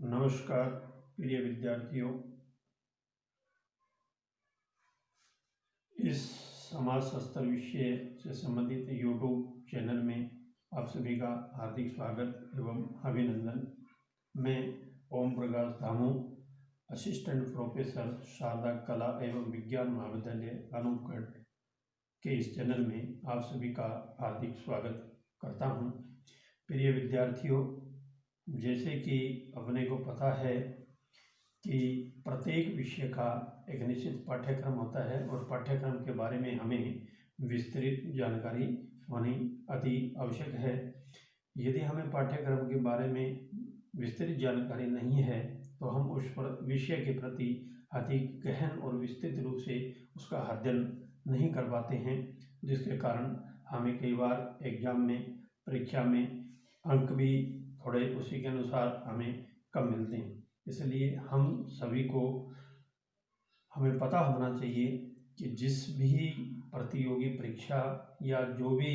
नमस्कार प्रिय विद्यार्थियों, इस समाजशास्त्र विषय से संबंधित यूट्यूब चैनल में आप सभी का हार्दिक स्वागत एवं अभिनंदन। मैं ओम प्रकाश धामू, असिस्टेंट प्रोफेसर शारदा कला एवं विज्ञान महाविद्यालय अनूपगढ़ के इस चैनल में आप सभी का हार्दिक स्वागत करता हूं। प्रिय विद्यार्थियों, जैसे कि अपने को पता है कि प्रत्येक विषय का एक निश्चित पाठ्यक्रम होता है और पाठ्यक्रम के बारे में हमें विस्तृत जानकारी होनी अति आवश्यक है। यदि हमें पाठ्यक्रम के बारे में विस्तृत जानकारी नहीं है तो हम उस विषय के प्रति अति गहन और विस्तृत रूप से उसका अध्ययन नहीं कर पाते हैं, जिसके कारण हमें कई बार एग्जाम में, परीक्षा में अंक भी थोड़े उसी के अनुसार हमें कम मिलते हैं। इसलिए हम सभी को हमें पता होना चाहिए कि जिस भी प्रतियोगी परीक्षा या जो भी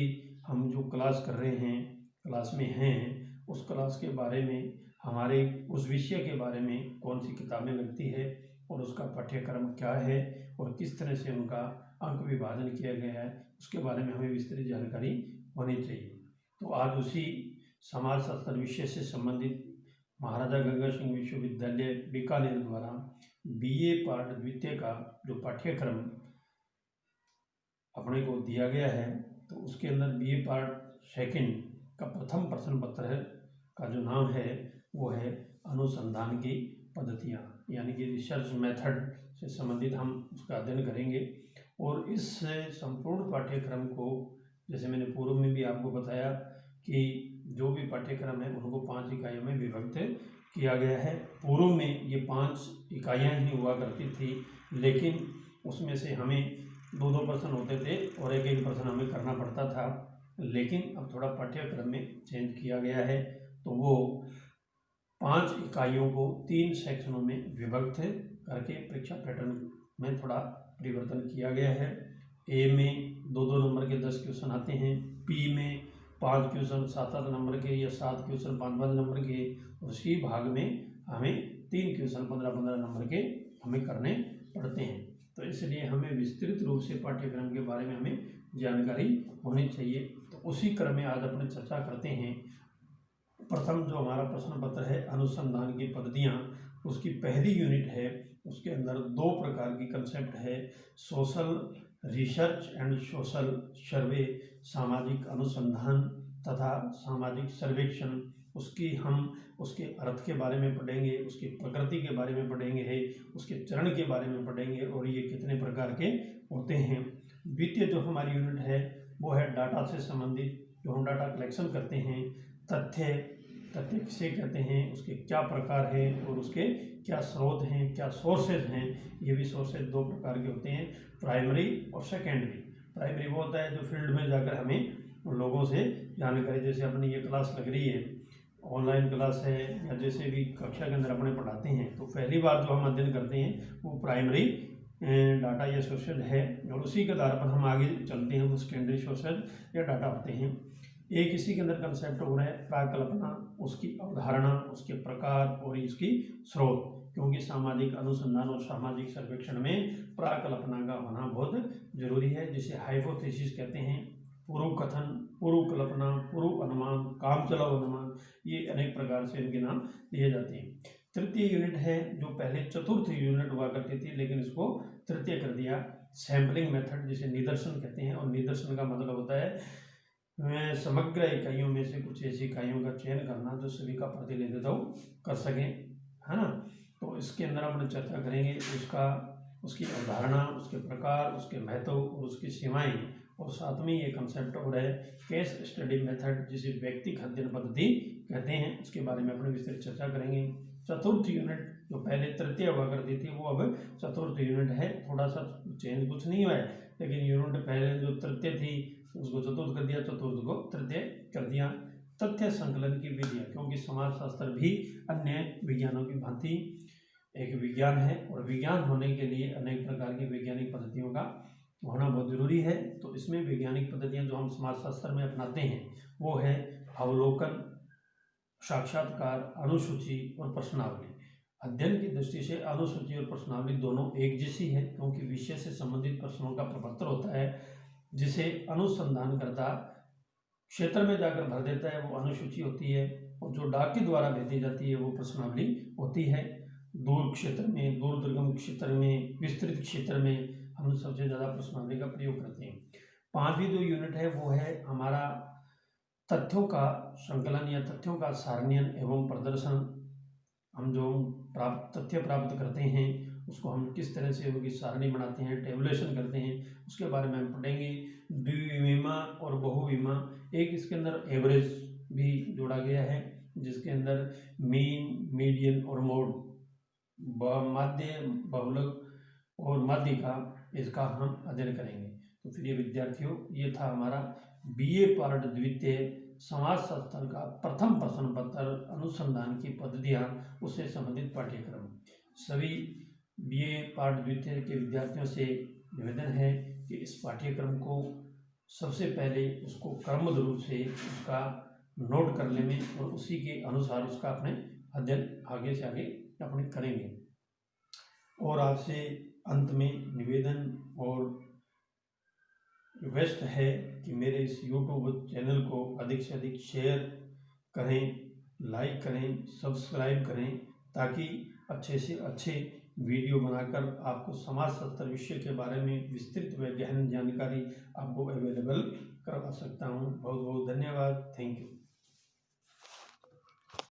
हम जो क्लास कर रहे हैं, क्लास में हैं, उस क्लास के बारे में, हमारे उस विषय के बारे में कौन सी किताबें लगती है और उसका पाठ्यक्रम क्या है और किस तरह से उनका अंक विभाजन किया गया है, उसके बारे में हमें विस्तृत जानकारी होनी चाहिए। तो आज उसी समाजशास्त्र विषय से संबंधित महाराजा गंगा सिंह विश्वविद्यालय बीकानेर द्वारा बीए पार्ट द्वितीय का जो पाठ्यक्रम अपने को दिया गया है, तो उसके अंदर बीए पार्ट सेकंड का प्रथम प्रश्न पत्र है का जो नाम है वो है अनुसंधान की पद्धतियाँ, यानी कि रिसर्च मेथड से संबंधित हम उसका अध्ययन करेंगे। और इस संपूर्ण पाठ्यक्रम को, जैसे मैंने पूर्व में भी आपको बताया कि जो भी पाठ्यक्रम है उनको 5 इकाइयों में विभक्त किया गया है। पूर्व में ये 5 इकाइयाँ ही हुआ करती थी, लेकिन उसमें से हमें 2-2 प्रश्न होते थे और 1-1 प्रश्न हमें करना पड़ता था। लेकिन अब थोड़ा पाठ्यक्रम में चेंज किया गया है, तो वो 5 इकाइयों को 3 सेक्शनों में विभक्त करके परीक्षा पैटर्न में थोड़ा परिवर्तन किया गया है। ए में 2-2 नंबर के 10 क्वेश्चन आते हैं, पी में 5 क्वेश्चन 7-7 नंबर के या 7 क्वेश्चन 5-5 नंबर के, और सी भाग में हमें 3 क्वेश्चन 15-15 नंबर के हमें करने पड़ते हैं। तो इसलिए हमें विस्तृत रूप से पाठ्यक्रम के बारे में हमें जानकारी होनी चाहिए। तो उसी क्रम में आज अपने चर्चा करते हैं। प्रथम जो हमारा प्रश्न पत्र है अनुसंधान की पद्धतियाँ, उसकी पहली यूनिट है, उसके अंदर 2 प्रकार की कंसेप्ट है, सोशल रिसर्च एंड सोशल सर्वे, सामाजिक अनुसंधान तथा सामाजिक सर्वेक्षण। उसके अर्थ के बारे में पढ़ेंगे, उसकी प्रकृति के बारे में पढ़ेंगे, उसके चरण के बारे में पढ़ेंगे और ये कितने प्रकार के होते हैं। द्वितीय जो हमारी यूनिट है वो है डाटा से संबंधित, जो हम डाटा कलेक्शन करते हैं। तथ्य किसे कहते हैं, उसके क्या प्रकार हैं और उसके क्या स्रोत हैं, क्या सोर्सेज हैं। ये भी सोर्सेज 2 प्रकार के होते हैं, प्राइमरी और सेकेंडरी। प्राइमरी वो होता है जो फील्ड में जाकर हमें लोगों से जानकारी, जैसे अपनी ये क्लास लग रही है, ऑनलाइन क्लास है या जैसे भी कक्षा के अंदर अपने पढ़ाते हैं, तो पहली बार जो हम अध्ययन करते हैं वो प्राइमरी डाटा या सोर्सेज है, और उसी के आधार पर हम आगे चलते हैं, वो सेकेंडरी सोर्सेज या डाटा होते हैं। एक इसी के अंदर कंसेप्ट हो रहा है प्राकल्पना, उसकी अवधारणा, उसके प्रकार और इसकी स्रोत, क्योंकि सामाजिक अनुसंधान और सामाजिक सर्वेक्षण में प्राकल्पना का होना बहुत जरूरी है, जिसे हाइपोथेसिस कहते हैं। पूर्व कथन, पूर्व कल्पना, पूर्व अनुमान, काम चलाओ अनुमान, ये अनेक प्रकार से इनके नाम दिए जाते हैं। तृतीय यूनिट है जो पहले चतुर्थ यूनिट हुआ करती थी, लेकिन इसको तृतीय कर दिया, सैम्पलिंग मेथड, जिसे निदर्शन कहते हैं। और निदर्शन का मतलब होता है समग्र इकाइयों में से कुछ ऐसी इकाइयों का चयन करना जो सभी का प्रतिनिधित्व कर सकें, है ना। तो इसके अंदर अपन चर्चा करेंगे उसकी अवधारणा, उसके प्रकार, उसके महत्व और उसकी सीमाएं। और साथ में ये कंसेप्ट हो रहा है केस स्टडी मेथड, जिसे व्यक्तिगत अध्ययन पद्धति कहते हैं, उसके बारे में अपने विस्तृत चर्चा करेंगे। चतुर्थ यूनिट जो पहले तृतीय हुआ करती थी वो अब चतुर्थ यूनिट है, थोड़ा सा चेंज कुछ नहीं हुआ है, लेकिन यूनिट पहले जो तृतीय थी उसको चतुर्थ कर दिया, चतुर्थ को तृतीय कर दिया। तथ्य संकलन की विधियाँ, क्योंकि समाजशास्त्र भी अन्य विज्ञानों की भांति एक विज्ञान है और विज्ञान होने के लिए अनेक प्रकार की वैज्ञानिक पद्धतियों का होना बहुत जरूरी है। तो इसमें वैज्ञानिक पद्धतियाँ जो हम समाजशास्त्र में अपनाते हैं वो है अवलोकन, साक्षात्कार, अनुसूची और प्रश्नावली। अध्ययन की दृष्टि से अनुसूची और प्रश्नावली दोनों एक जैसी है, क्योंकि विषय से संबंधित प्रश्नों का प्रपत्र होता है जिसे अनुसंधानकर्ता क्षेत्र में जाकर भर देता है, वो अनुसूची होती है, और जो डाक के द्वारा भेजी जाती है वो प्रश्नावली होती है। दूर क्षेत्र में, दूर दुर्गम क्षेत्र में, विस्तृत क्षेत्र में हम सबसे ज़्यादा प्रश्नावली का प्रयोग करते हैं। पांचवी जो यूनिट है वो है हमारा तथ्यों का संकलन या तथ्यों का सारणीयन एवं प्रदर्शन। हम जो तथ्य प्राप्त करते हैं उसको हम किस तरह से उनकी सारणी बनाते हैं, टेबुलेशन करते हैं, उसके बारे में हम पढ़ेंगे। द्विविमा और बहुविमा, एक इसके अंदर एवरेज भी जोड़ा गया है जिसके अंदर मीन, मीडियन और मोड, माध्य, बहुलक और माध्यिका, इसका हम अध्ययन करेंगे। तो फिर ये विद्यार्थियों, ये था हमारा बीए पार्ट द्वितीय समाजशास्त्र का प्रथम प्रश्न पत्र अनुसंधान की पद्धतियाँ, उससे संबंधित पाठ्यक्रम। सभी बीए पार्ट द्वितीय के विद्यार्थियों से निवेदन है कि इस पाठ्यक्रम को सबसे पहले उसको क्रमबद्ध रूप से उसका नोट कर लें और उसी के अनुसार उसका अपने अध्ययन आगे से आगे अपने करेंगे। और आपसे अंत में निवेदन और रिक्वेस्ट है कि मेरे इस YouTube चैनल को अधिक से अधिक शेयर करें, लाइक करें, सब्सक्राइब करें, ताकि अच्छे से अच्छे वीडियो बनाकर आपको समाजशास्त्र विषय के बारे में विस्तृत व गहन जानकारी आपको अवेलेबल करवा सकता हूं। बहुत बहुत धन्यवाद। Thank you.